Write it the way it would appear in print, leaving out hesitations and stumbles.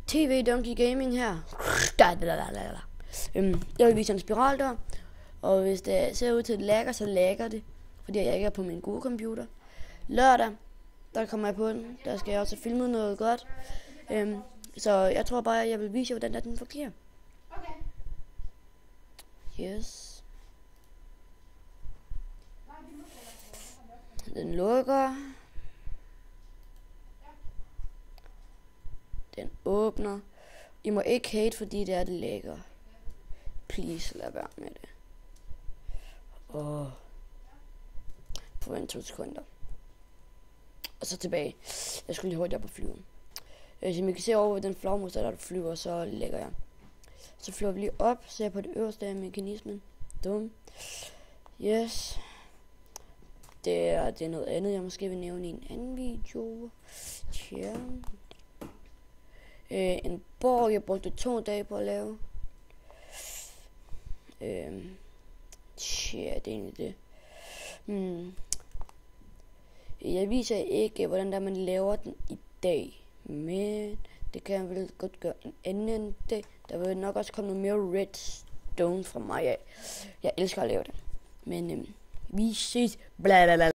TV Donkey Gaming her. Jeg vil vise en spiral der. Og hvis det ser ud til at lagger, så lagger det. Fordi jeg ikke er på min gode computer. Lørdag, der kommer jeg på den. Der skal jeg også filme noget godt. Så jeg tror bare, at jeg vil vise jer, hvordan den fungerer. Okay. Yes. Den lukker. Den åbner. I må ikke hate, fordi det er det lækker. Please, lad være med det. Forvent 2 sekunder. Og så tilbage. Jeg skulle lige hurtigt op på flyet. Som I kan se over ved den flagmus, der flyver, så lægger jeg. Så flyver vi lige op, så jeg på det øverste af mekanismen. Dum. Yes. Det er noget andet, jeg måske vil nævne i en anden video. Tja. En borg, jeg brugte 2 dage på at lave. Tja, det er egentlig det. Jeg viser ikke, hvordan der man laver den i dag. Men det kan jeg vel godt gøre en anden dag. Der vil nok også komme noget mere redstone fra mig af. Jeg elsker at lave det. Men vi ses. Blablabla.